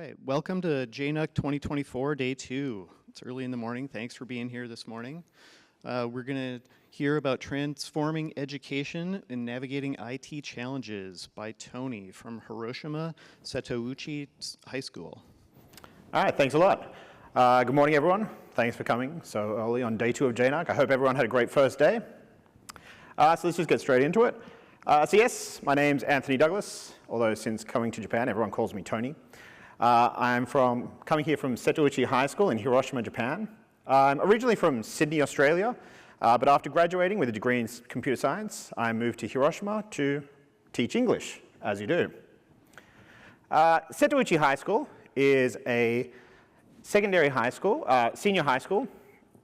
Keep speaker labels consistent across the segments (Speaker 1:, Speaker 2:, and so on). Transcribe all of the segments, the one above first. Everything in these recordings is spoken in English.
Speaker 1: right, welcome to JNUC 2024, Day 2. It's early in the morning. Thanks for being here this morning. We're going to hear about transforming education and navigating IT challenges by Tony from Hiroshima, Setouchi High School.
Speaker 2: All right, thanks a lot. Good morning, everyone. Thanks for coming so early on Day 2 of JNUC. I hope everyone had a great first day. So let's just get straight into it. So yes, my name's Anthony Douglas, although since coming to Japan, everyone calls me Tony. I'm coming here from Setouchi High School in Hiroshima, Japan. I'm originally from Sydney, Australia, but after graduating with a degree in computer science, I moved to Hiroshima to teach English, as you do. Setouchi High School is a secondary high school, senior high school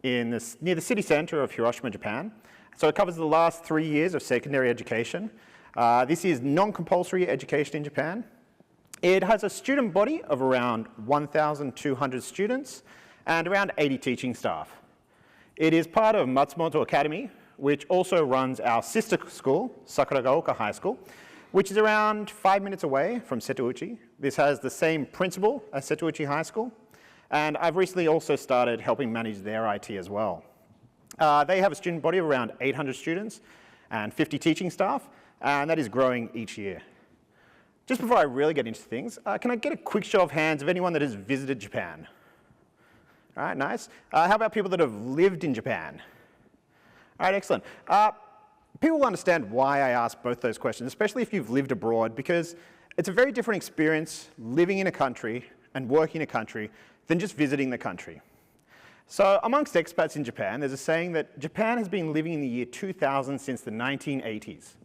Speaker 2: near the city center of Hiroshima, Japan. So it covers the last 3 years of secondary education. This is non-compulsory education in Japan. It has a student body of around 1,200 students and around 80 teaching staff. It is part of Matsumoto Academy, which also runs our sister school, Sakuragaoka High School, which is around 5 minutes away from Setouchi. This has the same principal as Setouchi High School, and I've recently also started helping manage their IT as well. They have a student body of around 800 students and 50 teaching staff, and that is growing each year. Just before I really get into things, can I get a quick show of hands of anyone that has visited Japan? All right, nice. How about people that have lived in Japan? All right, excellent. People will understand why I asked both those questions, especially if you've lived abroad, because it's a very different experience living in a country and working in a country than just visiting the country. So amongst expats in Japan, there's a saying that Japan has been living in the year 2000 since the 1980s.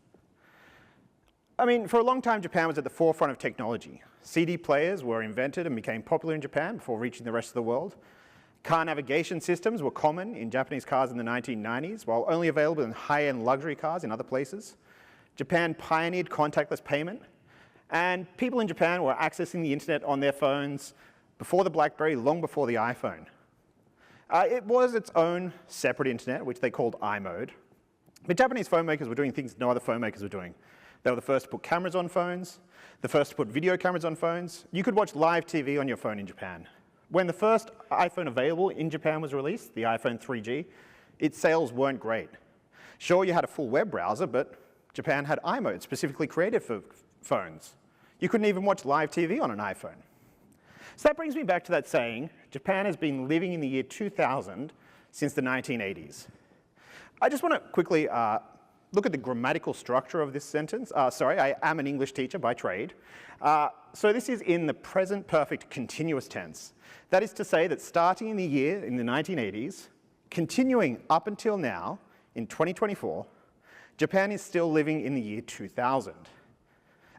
Speaker 2: I mean, for a long time, Japan was at the forefront of technology. CD players were invented and became popular in Japan before reaching the rest of the world. Car navigation systems were common in Japanese cars in the 1990s, while only available in high-end luxury cars in other places. Japan pioneered contactless payment, and people in Japan were accessing the internet on their phones before the BlackBerry, long before the iPhone. It was its own separate internet, which they called I-mode. But Japanese phone makers were doing things no other phone makers were doing. They were the first to put cameras on phones, the first to put video cameras on phones. You could watch live TV on your phone in Japan. When the first iPhone available in Japan was released, the iPhone 3G, its sales weren't great. Sure, you had a full web browser, but Japan had I-mode specifically created for phones. You couldn't even watch live TV on an iPhone. So that brings me back to that saying, Japan has been living in the year 2000 since the 1980s. I just want to quickly look at the grammatical structure of this sentence. Sorry, I am an English teacher by trade. So this is in the present perfect continuous tense. That is to say that starting in the year in the 1980s, continuing up until now, in 2024, Japan is still living in the year 2000.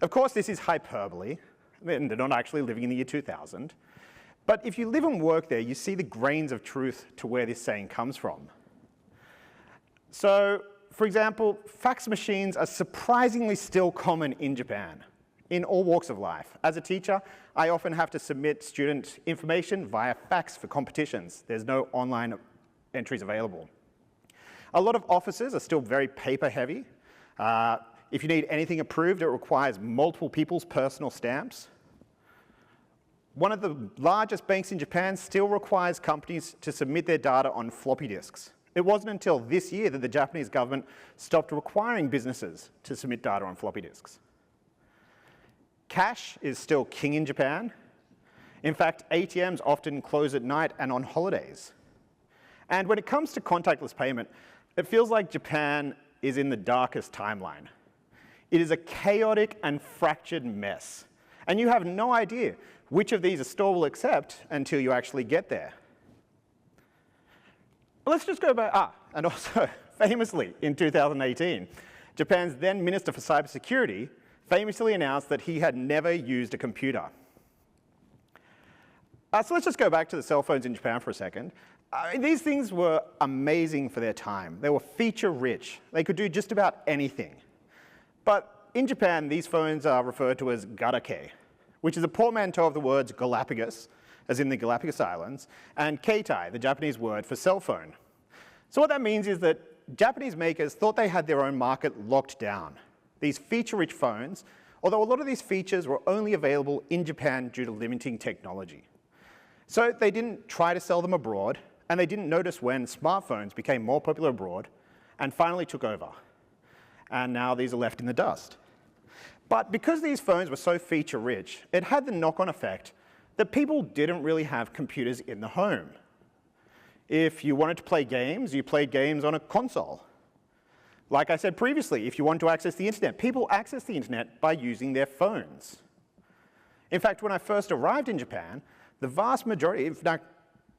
Speaker 2: Of course, this is hyperbole. They're not actually living in the year 2000. But if you live and work there, you see the grains of truth to where this saying comes from. So, for example, fax machines are surprisingly still common in Japan, in all walks of life. As a teacher, I often have to submit student information via fax for competitions. There's no online entries available. A lot of offices are still very paper-heavy. If you need anything approved, it requires multiple people's personal stamps. One of the largest banks in Japan still requires companies to submit their data on floppy disks. It wasn't until this year that the Japanese government stopped requiring businesses to submit data on floppy disks. Cash is still king in Japan. In fact, ATMs often close at night and on holidays. And when it comes to contactless payment, it feels like Japan is in the darkest timeline. It is a chaotic and fractured mess. And you have no idea which of these a store will accept until you actually get there. Let's just go back, and also famously in 2018, Japan's then Minister for Cybersecurity famously announced that he had never used a computer. So let's just go back to the cell phones in Japan for a second. These things were amazing for their time. They were feature-rich. They could do just about anything. But in Japan, these phones are referred to as garake, which is a portmanteau of the words Galapagos, as in the Galapagos Islands, and keitai, the Japanese word for cell phone. So what that means is that Japanese makers thought they had their own market locked down. These feature-rich phones although a lot of these features were only available in Japan due to limiting technology. So they didn't try to sell them abroad, and they didn't notice when smartphones became more popular abroad and finally took over. And now these are left in the dust. But because these phones were so feature-rich, it had the knock-on effect that people didn't really have computers in the home. If you wanted to play games, you played games on a console. Like I said previously, if you wanted to access the internet, people access the internet by using their phones. In fact, when I first arrived in Japan, the vast majority, in fact,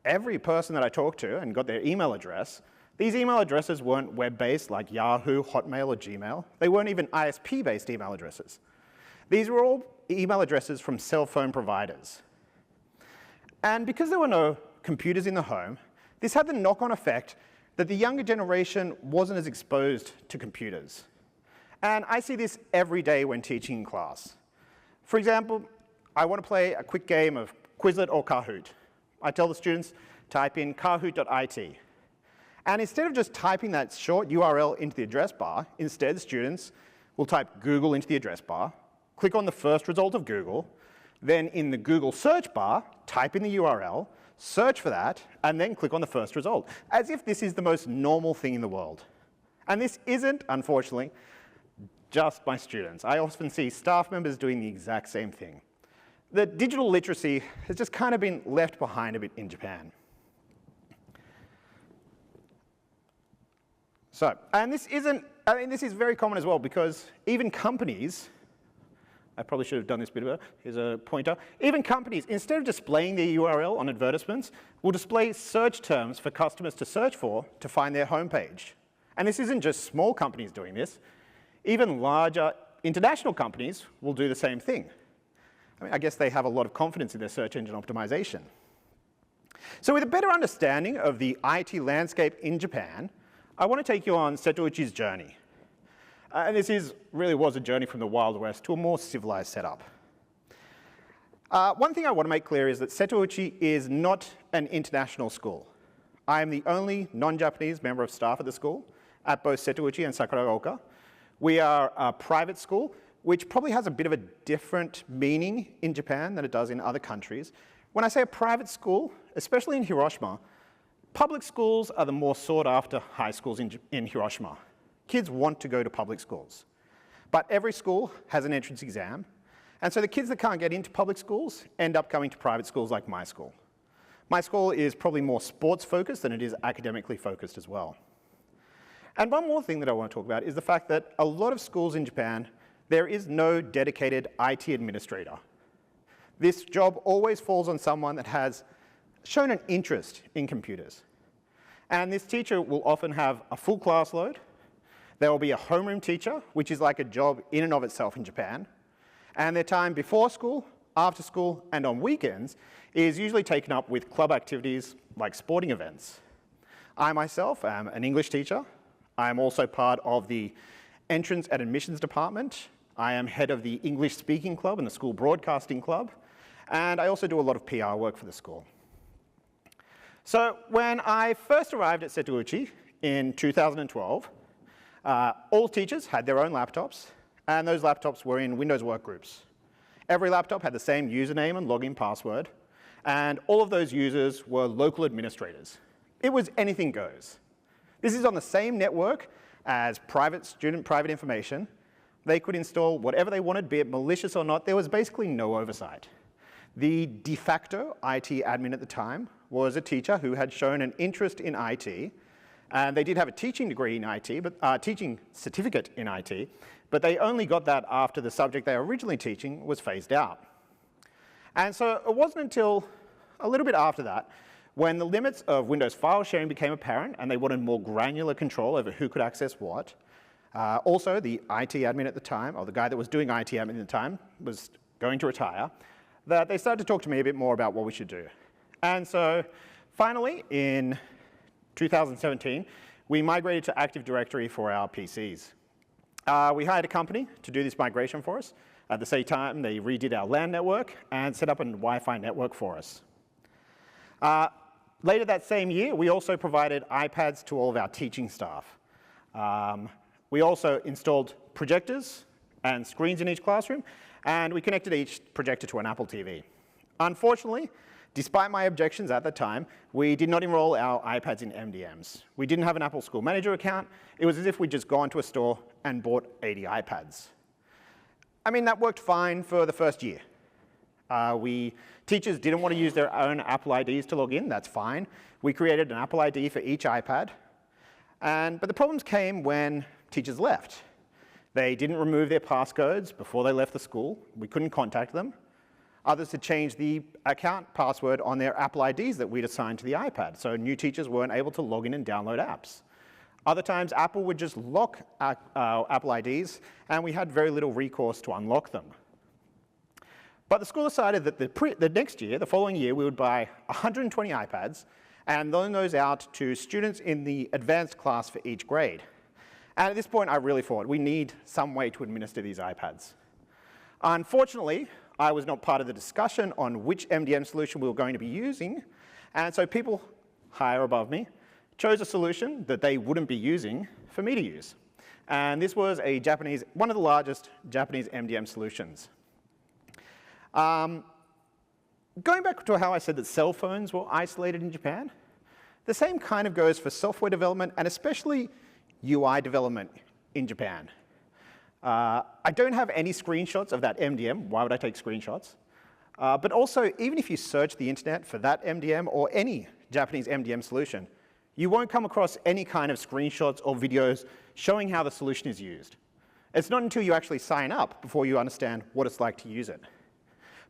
Speaker 2: every person that I talked to and got their email address, these email addresses weren't web-based like Yahoo, Hotmail, or Gmail. They weren't even ISP-based email addresses. These were all email addresses from cell phone providers. And because there were no computers in the home, this had the knock-on effect that the younger generation wasn't as exposed to computers. And I see this every day when teaching in class. For example, I want to play a quick game of Quizlet or Kahoot. I tell the students, type in kahoot.it. And instead of just typing that short URL into the address bar, instead the students will type Google into the address bar, click on the first result of Google, then in the Google search bar, type in the URL, search for that, and then click on the first result, as if this is the most normal thing in the world. And this isn't, unfortunately, just my students. I often see staff members doing the exact same thing. The digital literacy has just kind of been left behind a bit in Japan. So, and this is very common as well, because even companies, I probably should have done this bit better. Here's a pointer. Even companies, instead of displaying their URL on advertisements, will display search terms for customers to search for to find their homepage. And this isn't just small companies doing this. Even larger international companies will do the same thing. I mean, I guess they have a lot of confidence in their search engine optimization. So with a better understanding of the IT landscape in Japan, I want to take you on Setouchi's journey. And this really was a journey from the Wild West to a more civilized setup. One thing I want to make clear is that Setouchi is not an international school. I am the only non-Japanese member of staff at the school, at both Setouchi and Sakuragaoka. We are a private school, which probably has a bit of a different meaning in Japan than it does in other countries. When I say a private school, especially in Hiroshima, public schools are the more sought-after high schools in Hiroshima. Kids want to go to public schools. But every school has an entrance exam, and so the kids that can't get into public schools end up coming to private schools like my school. My school is probably more sports-focused than it is academically focused as well. And one more thing that I want to talk about is the fact that a lot of schools in Japan, there is no dedicated IT administrator. This job always falls on someone that has shown an interest in computers. And this teacher will often have a full class load. There will be a homeroom teacher, which is like a job in and of itself in Japan. And their time before school, after school, and on weekends is usually taken up with club activities like sporting events. I myself am an English teacher. I am also part of the entrance and admissions department. I am head of the English speaking club and the school broadcasting club. And I also do a lot of PR work for the school. So when I first arrived at Setouchi in 2012, all teachers had their own laptops, and those laptops were in Windows workgroups. Every laptop had the same username and login password, and all of those users were local administrators. It was anything goes. This is on the same network as student private information. They could install whatever they wanted, be it malicious or not. There was basically no oversight. The de facto IT admin at the time was a teacher who had shown an interest in IT, and they did have a teaching degree in IT, but teaching certificate in IT, but they only got that after the subject they were originally teaching was phased out. And so it wasn't until a little bit after that when the limits of Windows file sharing became apparent and they wanted more granular control over who could access what. Also, the IT admin at the time, or the guy that was doing IT admin at the time, was going to retire, that they started to talk to me a bit more about what we should do. And so finally, in 2017, we migrated to Active Directory for our PCs. We hired a company to do this migration for us. At the same time, they redid our LAN network and set up a Wi-Fi network for us. Later that same year, we also provided iPads to all of our teaching staff. We also installed projectors and screens in each classroom, and we connected each projector to an Apple TV. Unfortunately, despite my objections at the time, we did not enroll our iPads in MDMs. We didn't have an Apple School Manager account. It was as if we'd just gone to a store and bought 80 iPads. I mean, that worked fine for the first year. Teachers didn't want to use their own Apple IDs to log in. That's fine. We created an Apple ID for each iPad. But the problems came when teachers left. They didn't remove their passcodes before they left the school. We couldn't contact them. Others had changed the account password on their Apple IDs that we'd assigned to the iPad, so new teachers weren't able to log in and download apps. Other times, Apple would just lock our Apple IDs, and we had very little recourse to unlock them. But the school decided that the next year, the following year, we would buy 120 iPads and loan those out to students in the advanced class for each grade. And at this point, I really thought we need some way to administer these iPads. Unfortunately, I was not part of the discussion on which MDM solution we were going to be using, and so people higher above me chose a solution that they wouldn't be using for me to use. And this was one of the largest Japanese MDM solutions. Going back to how I said that cell phones were isolated in Japan, the same kind of goes for software development and especially UI development in Japan. I don't have any screenshots of that MDM. Why would I take screenshots? But also, even if you search the internet for that MDM or any Japanese MDM solution, you won't come across any kind of screenshots or videos showing how the solution is used. It's not until you actually sign up before you understand what it's like to use it.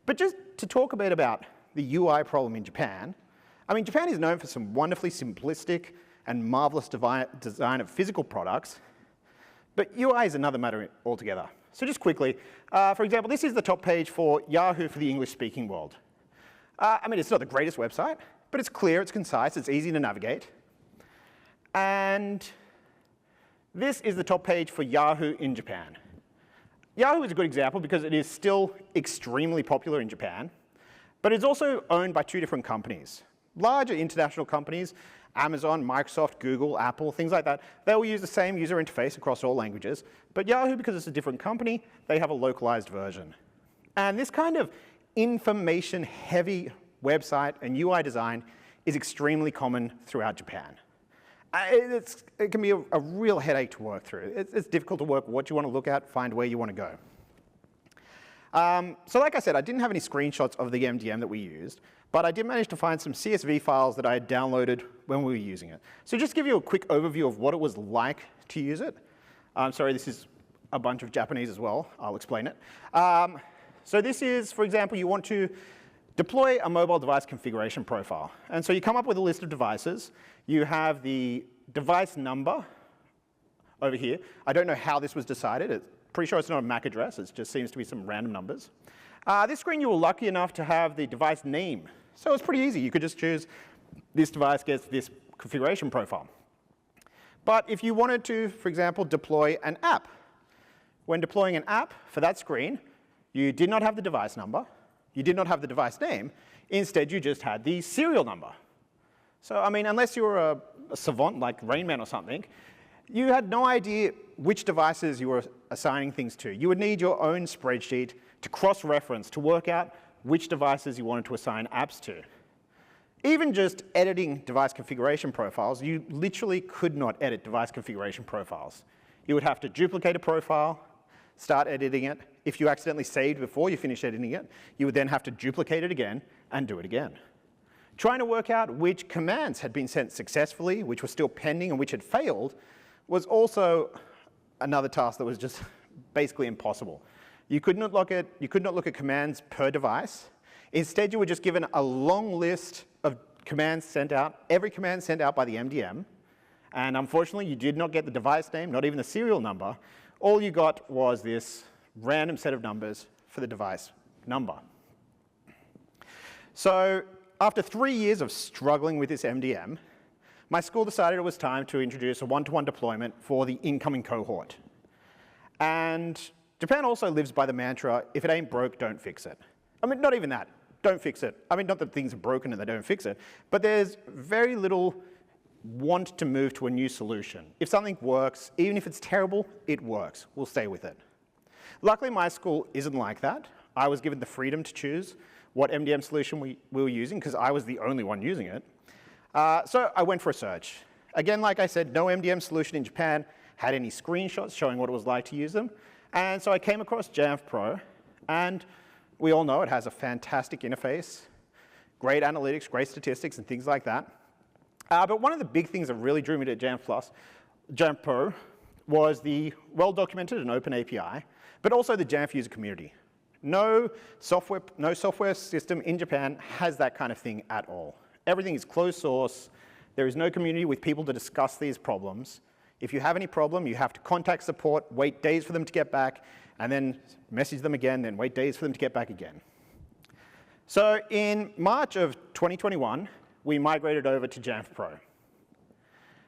Speaker 2: But just to talk a bit about the UI problem in Japan, I mean, Japan is known for some wonderfully simplistic and marvelous design of physical products, but UI is another matter altogether. So just quickly, for example, this is the top page for Yahoo for the English-speaking world. I mean, it's not the greatest website, but it's clear, it's concise, it's easy to navigate. And this is the top page for Yahoo in Japan. Yahoo is a good example because it is still extremely popular in Japan, but it's also owned by two different companies. Larger international companies, Amazon, Microsoft, Google, Apple, things like that, they will use the same user interface across all languages, but Yahoo, because it's a different company, they have a localized version. And this kind of information-heavy website and UI design is extremely common throughout Japan. It can be a real headache to work through. It's difficult to work what you want to look at, find where you want to go. So like I said, I didn't have any screenshots of the MDM that we used, but I did manage to find some CSV files that I had downloaded when we were using it. So just to give you a quick overview of what it was like to use it. Sorry, this is a bunch of Japanese as well. I'll explain it. So this is, for example, you want to deploy a mobile device configuration profile. And so you come up with a list of devices. You have the device number over here. I don't know how this was decided. It's pretty sure it's not a MAC address. It just seems to be some random numbers. This screen, you were lucky enough to have the device name. So it's pretty easy. You could just choose this device gets this configuration profile. But if you wanted to, for example, deploy an app, when deploying an app for that screen, you did not have the device number. You did not have the device name. Instead, you just had the serial number. So, I mean, unless you were a savant like Rain Man or something, you had no idea which devices you were assigning things to. You would need your own spreadsheet to cross-reference to work out which devices you wanted to assign apps to. Even just editing device configuration profiles, you literally could not edit device configuration profiles. You would have to duplicate a profile, start editing it. If you accidentally saved before you finished editing it, you would then have to duplicate it again and do it again. Trying to work out which commands had been sent successfully, which were still pending, and which had failed, was also another task that was just basically impossible. You could not look at commands per device. Instead, you were just given a long list of commands sent out, every command sent out by the MDM. And unfortunately, you did not get the device name, not even the serial number. All you got was this random set of numbers for the device number. So after 3 years of struggling with this MDM, my school decided it was time to introduce a one-to-one deployment for the incoming cohort. And Japan also lives by the mantra, if it ain't broke, don't fix it. I mean, not even that, don't fix it. I mean, not that things are broken and they don't fix it, but there's very little want to move to a new solution. If something works, even if it's terrible, it works. We'll stay with it. Luckily, my school isn't like that. I was given the freedom to choose what MDM solution we were using because I was the only one using it. So I went for a search. Again, like I said, no MDM solution in Japan had any screenshots showing what it was like to use them. And so I came across Jamf Pro, and we all know it has a fantastic interface, great analytics, great statistics, and things like that. But one of the big things that really drew me to Jamf Pro was the well-documented and open API, but also the Jamf user community. No software system in Japan has that kind of thing at all. Everything is closed source. There is no community with people to discuss these problems. If you have any problem, you have to contact support, wait days for them to get back, and then message them again, then wait days for them to get back again. So in March of 2021, we migrated over to Jamf Pro.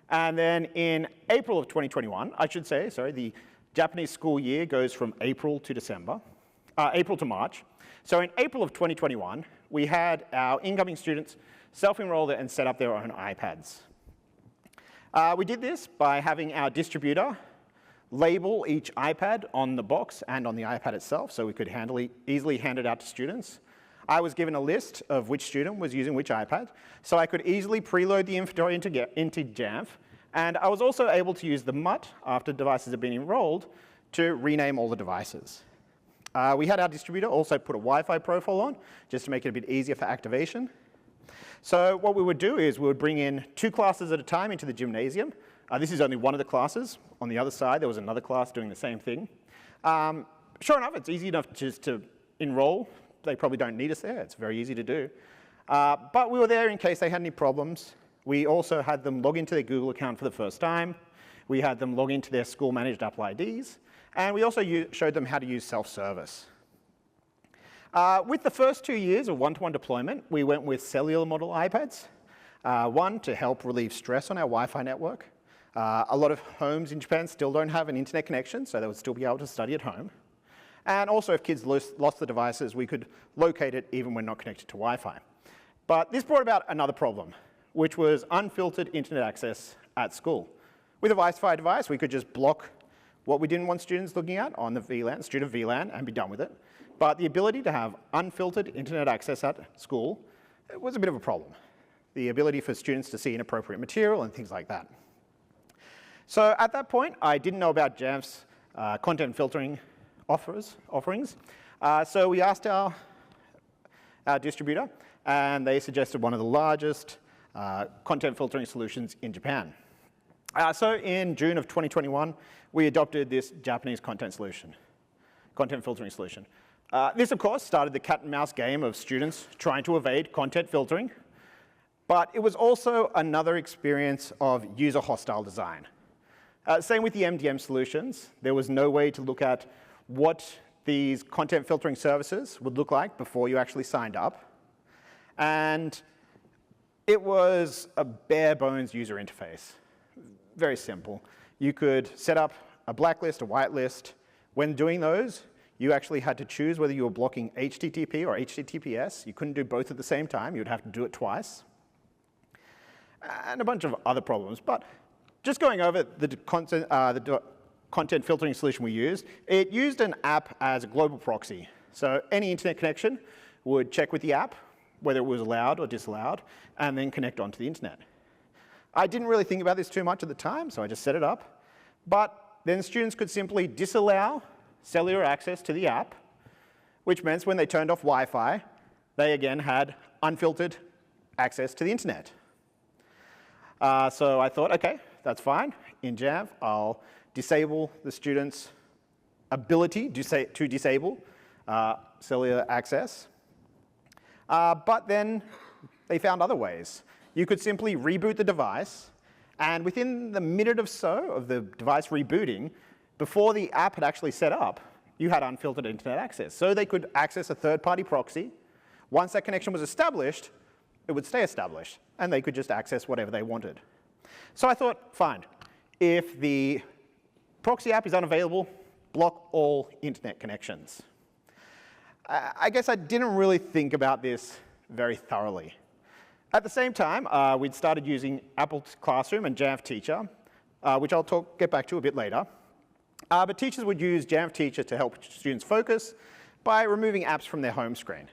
Speaker 2: And then in April of 2021, the Japanese school year goes from April to March. So in April of 2021, we had our incoming students self-enroll and set up their own iPads. We did this by having our distributor label each iPad on the box and on the iPad itself so we could easily hand it out to students. I was given a list of which student was using which iPad, so I could easily preload the inventory into Jamf. And I was also able to use the MUT after devices had been enrolled to rename all the devices. We had our distributor also put a Wi-Fi profile on just to make it a bit easier for activation. So what we would do is we would bring in 2 classes at a time into the gymnasium. This is only one of the classes. On the other side, there was another class doing the same thing. Sure enough, it's easy enough just to enroll. They probably don't need us there. It's very easy to do. But we were there in case they had any problems. We also had them log into their Google account for the first time. We had them log into their school-managed Apple IDs. And we also showed them how to use self-service. With the first 2 years of one-to-one deployment, we went with cellular model iPads. One, to help relieve stress on our Wi-Fi network. A lot of homes in Japan still don't have an internet connection, so they would still be able to study at home. And also, if kids lost the devices, we could locate it even when not connected to Wi-Fi. But this brought about another problem, which was unfiltered internet access at school. With a Wi-Fi device, we could just block what we didn't want students looking at on the VLAN, student VLAN, and be done with it. But the ability to have unfiltered internet access at school was a bit of a problem. The ability for students to see inappropriate material and things like that. So at that point, I didn't know about Jamf's content filtering offerings. So we asked our distributor, and they suggested one of the largest content filtering solutions in Japan. So in June of 2021, we adopted this Japanese content filtering solution. This, of course, started the cat and mouse game of students trying to evade content filtering. But it was also another experience of user-hostile design. Same with the MDM solutions. There was no way to look at what these content filtering services would look like before you actually signed up. And it was a bare bones user interface. Very simple. You could set up a blacklist, a whitelist. When doing those, you actually had to choose whether you were blocking HTTP or HTTPS. You couldn't do both at the same time. You'd have to do it twice. And a bunch of other problems. But just going over the content filtering solution we used, it used an app as a global proxy. So any internet connection would check with the app whether it was allowed or disallowed, and then connect onto the internet. I didn't really think about this too much at the time, so I just set it up. But then students could simply disallow cellular access to the app, which meant when they turned off Wi-Fi, they again had unfiltered access to the internet. So I thought, OK, that's fine. In Jamf, I'll disable the students' ability to disable cellular access. But then they found other ways. You could simply reboot the device, and within the minute or so of the device rebooting, before the app had actually set up, you had unfiltered internet access. So they could access a third-party proxy. Once that connection was established, it would stay established, and they could just access whatever they wanted. So I thought, fine, if the proxy app is unavailable, block all internet connections. I guess I didn't really think about this very thoroughly. At the same time, we'd started using Apple Classroom and Jamf Teacher, which I'll get back to a bit later. But teachers would use Jamf Teacher to help students focus by removing apps from their home screen.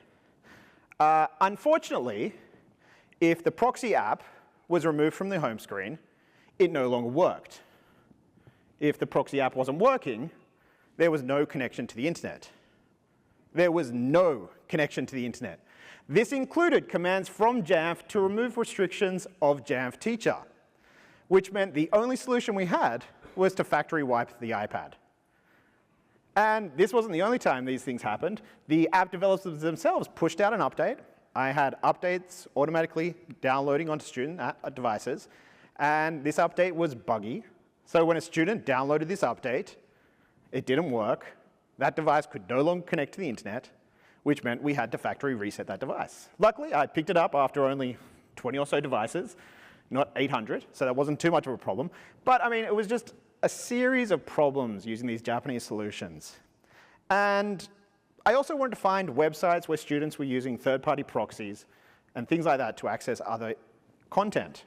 Speaker 2: Unfortunately, if the proxy app was removed from the home screen, it no longer worked. If the proxy app wasn't working, there was no connection to the internet. There was no connection to the internet. This included commands from Jamf to remove restrictions of Jamf Teacher, which meant the only solution we had was to factory wipe the iPad. And this wasn't the only time these things happened. The app developers themselves pushed out an update. I had updates automatically downloading onto student devices, and this update was buggy. So when a student downloaded this update, it didn't work. That device could no longer connect to the internet, which meant we had to factory reset that device. Luckily, I picked it up after only 20 or so devices, not 800, so that wasn't too much of a problem. But I mean, it was just a series of problems using these Japanese solutions. And I also wanted to find websites where students were using third-party proxies and things like that to access other content.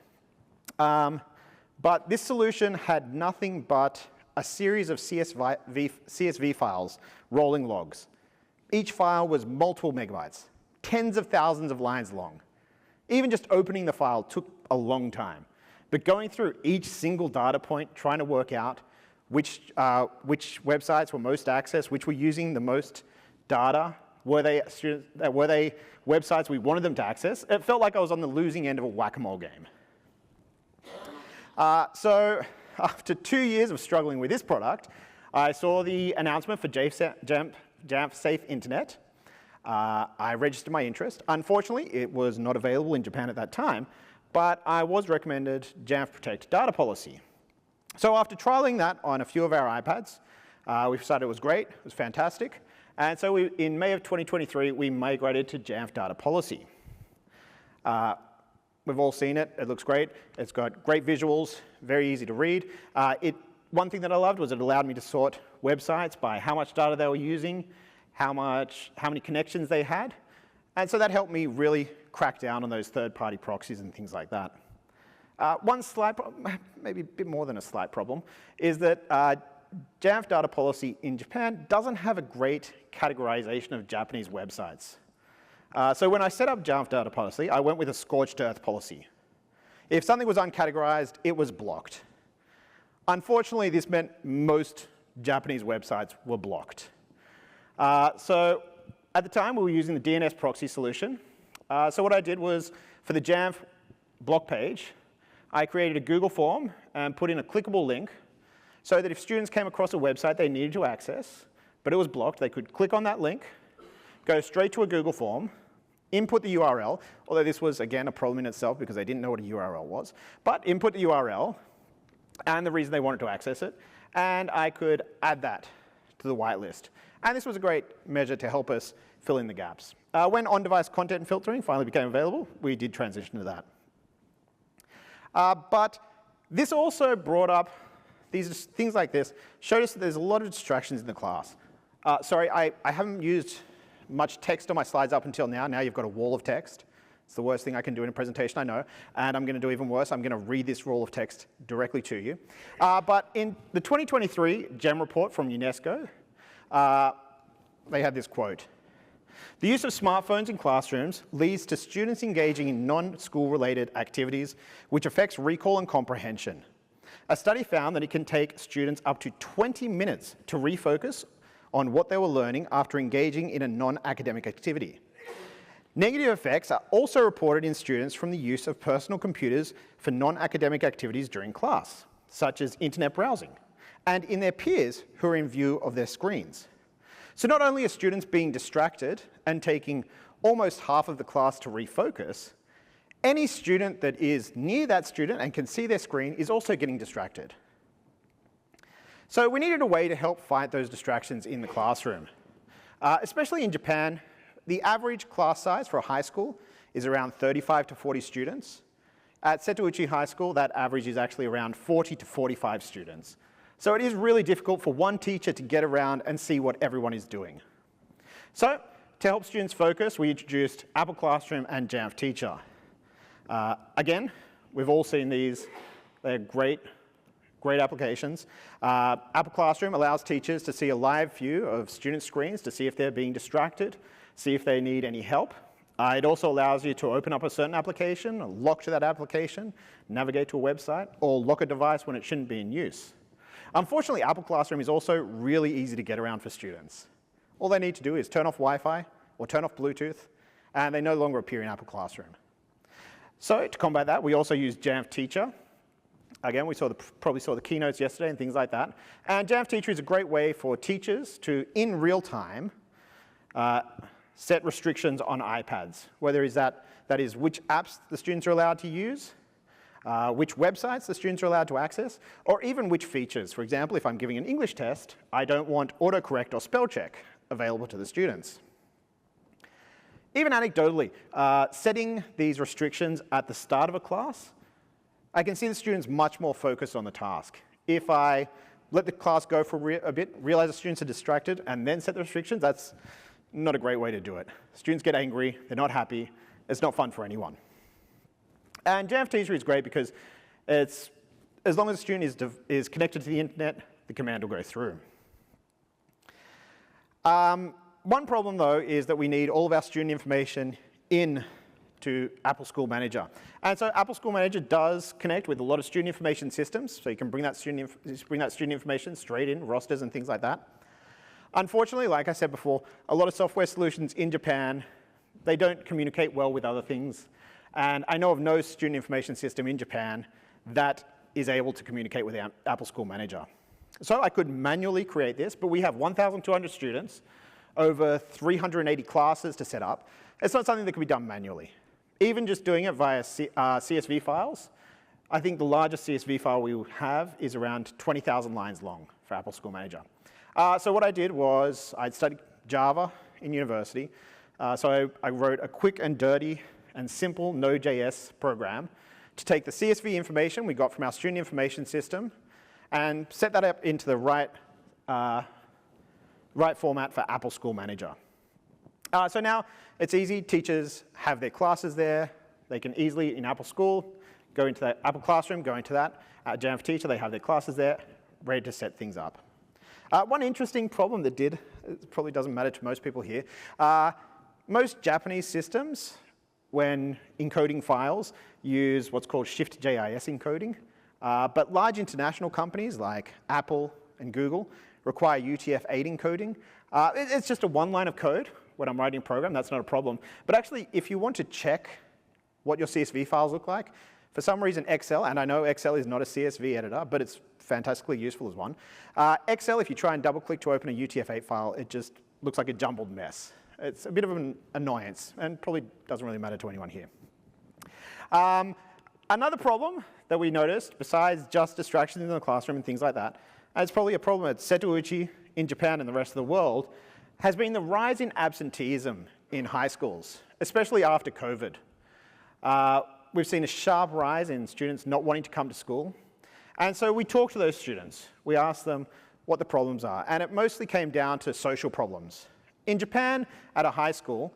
Speaker 2: But this solution had nothing but a series of CSV files, rolling logs. Each file was multiple megabytes, tens of thousands of lines long. Even just opening the file took a long time. But going through each single data point, trying to work out which websites were most accessed, which were using the most data, were they websites we wanted them to access, it felt like I was on the losing end of a whack-a-mole game. So after 2 years of struggling with this product, I saw the announcement for Jamf Safe Internet. I registered my interest. Unfortunately, it was not available in Japan at that time, but I was recommended Jamf Protect Data Policy. So after trialing that on a few of our iPads, we decided it was great, it was fantastic. And so in May of 2023, we migrated to Jamf Data Policy. We've all seen it. It looks great. It's got great visuals, very easy to read. One thing that I loved was it allowed me to sort websites by how much data they were using, how many connections they had. And so that helped me really crack down on those third-party proxies and things like that. One slight problem, maybe a bit more than a slight problem, is that Jamf Data Policy in Japan doesn't have a great categorization of Japanese websites. So when I set up Jamf Data Policy, I went with a scorched earth policy. If something was uncategorized, it was blocked. Unfortunately, this meant most Japanese websites were blocked. So at the time, we were using the DNS proxy solution. So what I did was, for the Jamf block page, I created a Google form and put in a clickable link so that if students came across a website they needed to access, but it was blocked, they could click on that link, go straight to a Google form, input the URL, although this was, again, a problem in itself because they didn't know what a URL was, but input the URL and the reason they wanted to access it, and I could add that to the whitelist. And this was a great measure to help us fill in the gaps. When on-device content filtering finally became available, we did transition to that. But this also brought up things like this, showed us that there's a lot of distractions in the class. Sorry, I haven't used much text on my slides up until now. Now you've got a wall of text. It's the worst thing I can do in a presentation, I know. And I'm going to do even worse. I'm going to read this roll of text directly to you. But in the 2023 GEM report from UNESCO, they had this quote. The use of smartphones in classrooms leads to students engaging in non-school related activities, which affects recall and comprehension. A study found that it can take students up to 20 minutes to refocus on what they were learning after engaging in a non-academic activity. Negative effects are also reported in students from the use of personal computers for non-academic activities during class, such as internet browsing, and in their peers who are in view of their screens. So not only are students being distracted and taking almost half of the class to refocus, any student that is near that student and can see their screen is also getting distracted. So we needed a way to help fight those distractions in the classroom. Especially in Japan, the average class size for a high school is around 35 to 40 students. At Setouchi High School, that average is actually around 40 to 45 students. So it is really difficult for one teacher to get around and see what everyone is doing. So to help students focus, we introduced Apple Classroom and Jamf Teacher. Again, we've all seen these. They're great great applications. Apple Classroom allows teachers to see a live view of student screens to see if they're being distracted, see if they need any help. It also allows you to open up a certain application, lock to that application, navigate to a website, or lock a device when it shouldn't be in use. Unfortunately, Apple Classroom is also really easy to get around for students. All they need to do is turn off Wi-Fi or turn off Bluetooth, and they no longer appear in Apple Classroom. So to combat that, we also use Jamf Teacher. Again, we probably saw the keynotes yesterday and things like that. And Jamf Teacher is a great way for teachers to, in real time, set restrictions on iPads, whether that is which apps the students are allowed to use, which websites the students are allowed to access, or even which features. For example, if I'm giving an English test, I don't want autocorrect or spell check available to the students. Even anecdotally, setting these restrictions at the start of a class, I can see the students much more focused on the task. If I let the class go for a bit, realize the students are distracted, and then set the restrictions, that's not a great way to do it. Students get angry, they're not happy, it's not fun for anyone. And Jamf Teacher is great because as long as the student is connected to the internet, the command will go through. One problem, though, is that we need all of our student information into Apple School Manager. And so Apple School Manager does connect with a lot of student information systems, so you can bring that student information straight in, rosters and things like that. Unfortunately, like I said before, a lot of software solutions in Japan, they don't communicate well with other things. And I know of no student information system in Japan that is able to communicate with the Apple School Manager. So I could manually create this, but we have 1,200 students, over 380 classes to set up. It's not something that can be done manually. Even just doing it via CSV files, I think the largest CSV file we have is around 20,000 lines long for Apple School Manager. So what I did was I'd studied Java in university. So I wrote a quick and dirty and simple Node.js program to take the CSV information we got from our student information system and set that up into the right format for Apple School Manager. So now it's easy. Teachers have their classes there. They can easily, in Apple School, go into that Apple Classroom, go into that. At Jamf Teacher, they have their classes there, ready to set things up. One interesting problem that it probably doesn't matter to most people here, most Japanese systems, when encoding files, use what's called Shift.JIS encoding. But large international companies like Apple and Google require UTF-8 encoding. It's just a one line of code when I'm writing a program, that's not a problem. But actually, if you want to check what your CSV files look like, for some reason Excel, and I know Excel is not a CSV editor, but it's fantastically useful as one. Excel, if you try and double click to open a UTF-8 file, it just looks like a jumbled mess. It's a bit of an annoyance, and probably doesn't really matter to anyone here. Another problem that we noticed, besides just distractions in the classroom and things like that, and it's probably a problem at Setouchi in Japan and the rest of the world, has been the rise in absenteeism in high schools, especially after COVID. We've seen a sharp rise in students not wanting to come to school. And so we talked to those students. We asked them what the problems are. And it mostly came down to social problems. In Japan, at a high school,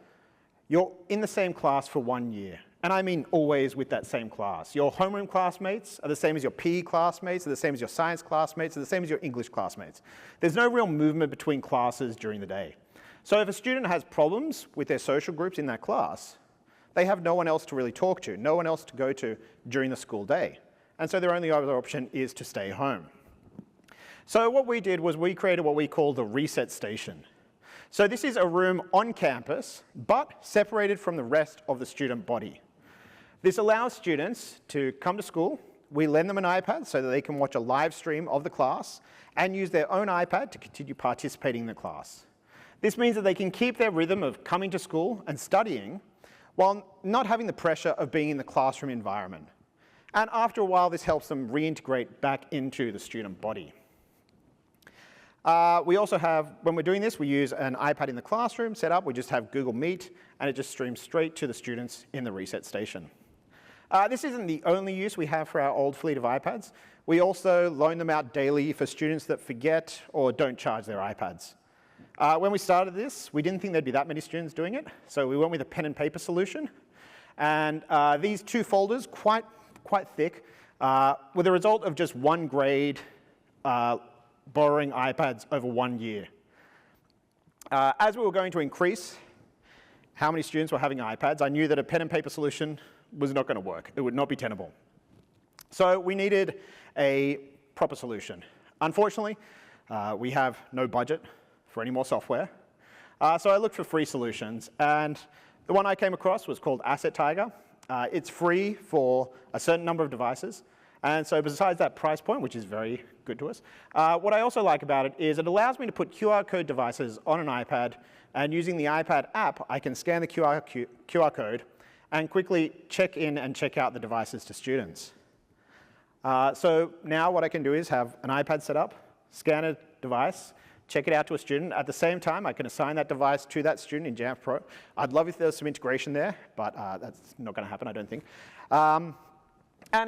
Speaker 2: you're in the same class for 1 year. And I mean always with that same class. Your homeroom classmates are the same as your PE classmates, are the same as your science classmates, are the same as your English classmates. There's no real movement between classes during the day. So if a student has problems with their social groups in that class, they have no one else to really talk to, no one else to go to during the school day. And so their only other option is to stay home. So what we did was we created what we call the reset station. So this is a room on campus, but separated from the rest of the student body. This allows students to come to school. We lend them an iPad so that they can watch a live stream of the class and use their own iPad to continue participating in the class. This means that they can keep their rhythm of coming to school and studying while not having the pressure of being in the classroom environment. And after a while, this helps them reintegrate back into the student body. We also have, when we're doing this, we use an iPad in the classroom set up. We just have Google Meet, and it just streams straight to the students in the reset station. This isn't the only use we have for our old fleet of iPads. We also loan them out daily for students that forget or don't charge their iPads. When we started this, we didn't think there'd be that many students doing it, so we went with a pen and paper solution. And these two folders, quite thick, with the result of just one grade borrowing iPads over 1 year. As we were going to increase how many students were having iPads, I knew that a pen and paper solution was not going to work. It would not be tenable. So we needed a proper solution. Unfortunately, we have no budget for any more software. So I looked for free solutions, and the one I came across was called Asset Tiger. It's free for a certain number of devices. And so besides that price point, which is very good to us, what I also like about it is it allows me to put QR code devices on an iPad, and using the iPad app, I can scan the QR code and quickly check in and check out the devices to students. So now what I can do is have an iPad set up, scan a device, check it out to a student. At the same time, I can assign that device to that student in Jamf Pro. I'd love if there was some integration there, but that's not going to happen, I don't think. And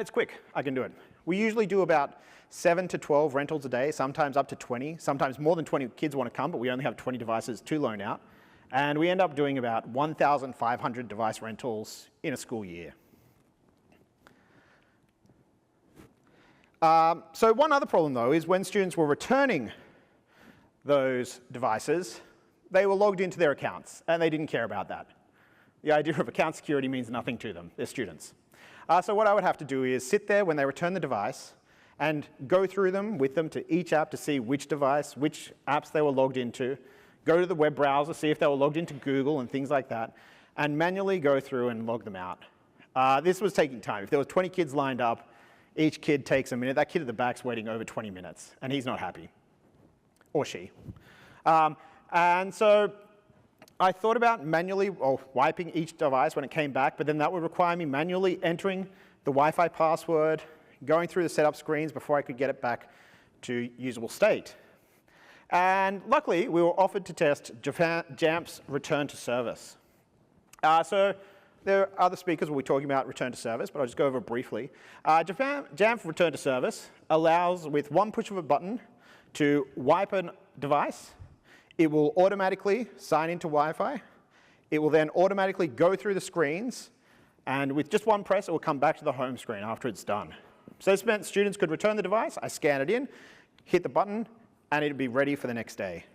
Speaker 2: it's quick. I can do it. We usually do about 7 to 12 rentals a day, sometimes up to 20. Sometimes more than 20 kids want to come, but we only have 20 devices to loan out. And we end up doing about 1,500 device rentals in a school year. So one other problem, though, is when students were returning those devices, they were logged into their accounts, and they didn't care about that. The idea of account security means nothing to them. They're students. So what I would have to do is sit there when they return the device and go through them with them to each app to see which device, which apps they were logged into, go to the web browser, see if they were logged into Google and things like that, and manually go through and log them out. This was taking time. If there was 20 kids lined up, each kid takes a minute. That kid at the back's waiting over 20 minutes, and he's not happy. Or she. And so I thought about manually wiping each device when it came back, but then that would require me manually entering the Wi-Fi password, going through the setup screens before I could get it back to usable state. And luckily, we were offered to test Jamf's return to service. So there are other speakers will be talking about return to service, but I'll just go over it briefly. Jamf return to service allows, with one push of a button, to wipe a device. It will automatically sign into Wi-Fi. It will then automatically go through the screens, and with just one press, it will come back to the home screen after it's done. So this meant students could return the device, I scan it in, hit the button, and it'd be ready for the next day.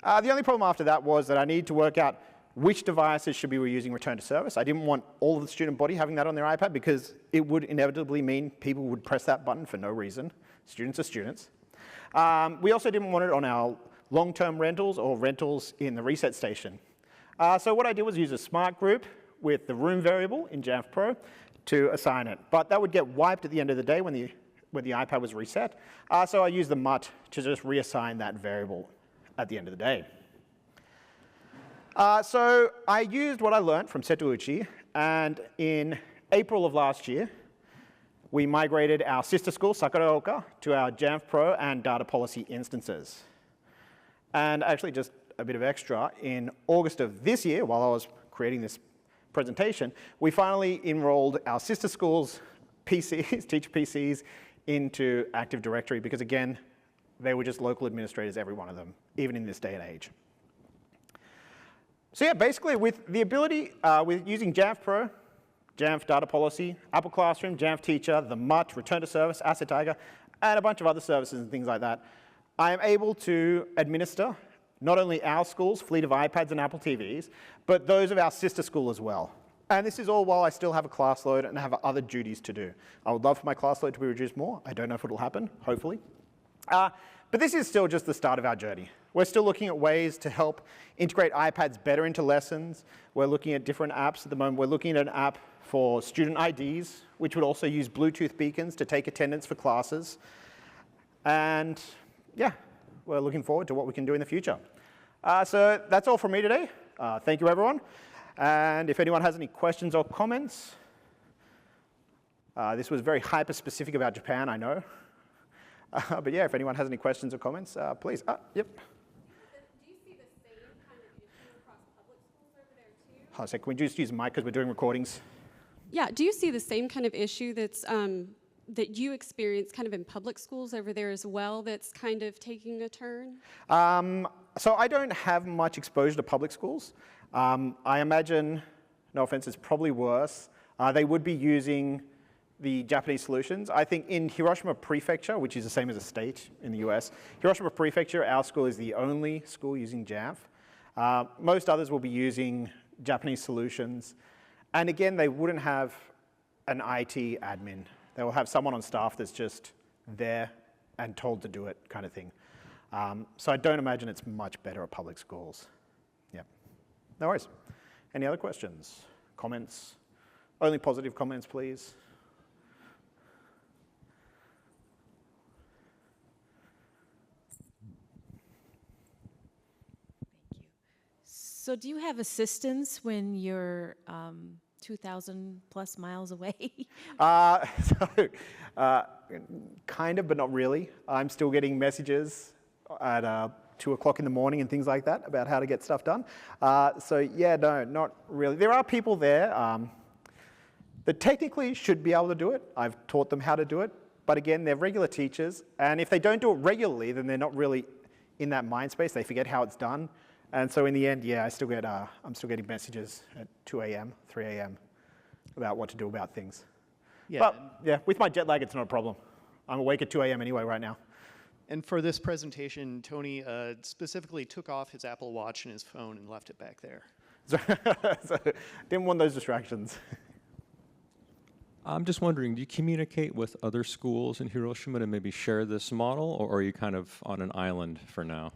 Speaker 2: The only problem after that was that I needed to work out which devices should be using return to service. I didn't want all of the student body having that on their iPad because it would inevitably mean people would press that button for no reason. Students are students. We also didn't want it on our long-term rentals or rentals in the reset station. So what I did was use a smart group with the room variable in Jamf Pro to assign it. But that would get wiped at the end of the day when the iPad was reset. So I used the MUT to just reassign that variable at the end of the day. So I used what I learned from Setouchi, and in April of last year, we migrated our sister school, Sakuraoka, to our Jamf Pro and data policy instances. And actually, just a bit of extra, in August of this year, while I was creating this presentation, we finally enrolled our sister school's PCs, teacher PCs, into Active Directory because, again, they were just local administrators, every one of them, even in this day and age. So yeah, basically, with the ability, with using Jamf Pro, Jamf Data Policy, Apple Classroom, Jamf Teacher, the MUT, Return to Service, Asset Tiger, and a bunch of other services and things like that, I am able to administer not only our school's fleet of iPads and Apple TVs, but those of our sister school as well. And this is all while I still have a class load and have other duties to do. I would love for my class load to be reduced more. I don't know if it'll happen, hopefully. But this is still just the start of our journey. We're still looking at ways to help integrate iPads better into lessons. We're looking at different apps at the moment. We're looking at an app for student IDs, which would also use Bluetooth beacons to take attendance for classes. And yeah, we're looking forward to what we can do in the future. So that's all from me today. Thank you, everyone. And if anyone has any questions or comments, this was very hyper-specific about Japan, I know. But yeah, if anyone has any questions or comments, please. Yep.
Speaker 3: Do you see the same kind of issue across public schools over there too?
Speaker 2: So can we just use the mic because we're doing recordings?
Speaker 3: Yeah, do you see the same kind of issue that's that you experience kind of in public schools over there as well that's kind of taking a turn?
Speaker 2: So I don't have much exposure to public schools. I imagine, no offense, it's probably worse. They would be using the Japanese solutions. I think in Hiroshima Prefecture, which is the same as a state in the US, Hiroshima Prefecture, our school is the only school using Jamf. Most others will be using Japanese solutions. And again, they wouldn't have an IT admin. They will have someone on staff that's just there and told to do it kind of thing. So I don't imagine it's much better at public schools. Yep. No worries. Any other questions, comments? Only positive comments, please.
Speaker 4: Thank you. So do you have assistance when you're 2,000 plus miles away?
Speaker 2: Kind of, but not really. I'm still getting messages at 2 o'clock in the morning and things like that about how to get stuff done. So yeah, no, not really. There are people there that technically should be able to do it. I've taught them how to do it. But again, they're regular teachers. And if they don't do it regularly, then they're not really in that mind space. They forget how it's done. And so in the end, yeah, I'm still getting messages at 2 a.m., 3 a.m. about what to do about things.
Speaker 1: Yeah.
Speaker 2: But yeah, with my jet lag, it's not a problem. I'm awake at 2 a.m. anyway right now.
Speaker 1: And for this presentation, Tony specifically took off his Apple Watch and his phone and left it back there.
Speaker 2: So didn't want those distractions.
Speaker 5: I'm just wondering, do you communicate with other schools in Hiroshima to maybe share this model, or are you kind of on an island for now?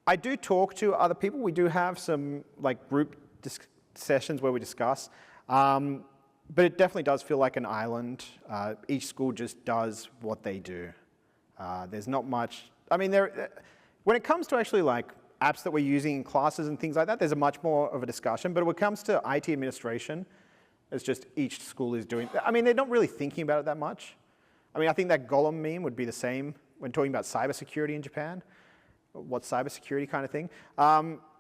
Speaker 2: I do talk to other people. We do have some like group sessions where we discuss, but it definitely does feel like an island. Each school just does what they do. There's not much. I mean, when it comes to actually like apps that we're using in classes and things like that, there's a much more of a discussion. But when it comes to IT administration, it's just each school is doing. I mean, they're not really thinking about it that much. I mean, I think that Golem meme would be the same when talking about cybersecurity in Japan. What's cybersecurity kind of thing?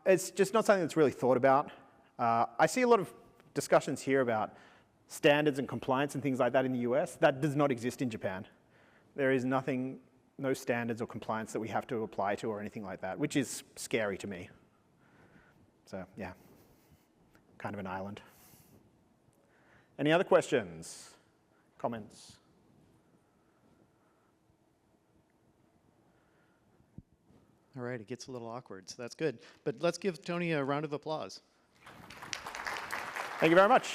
Speaker 2: It's just not something that's really thought about. I see a lot of discussions here about standards and compliance and things like that in the US. That does not exist in Japan. There is nothing, no standards or compliance that we have to apply to or anything like that, which is scary to me. So yeah, kind of an island. Any other questions, comments?
Speaker 1: All right, it gets a little awkward, so that's good. But let's give Tony a round of applause.
Speaker 2: Thank you very much.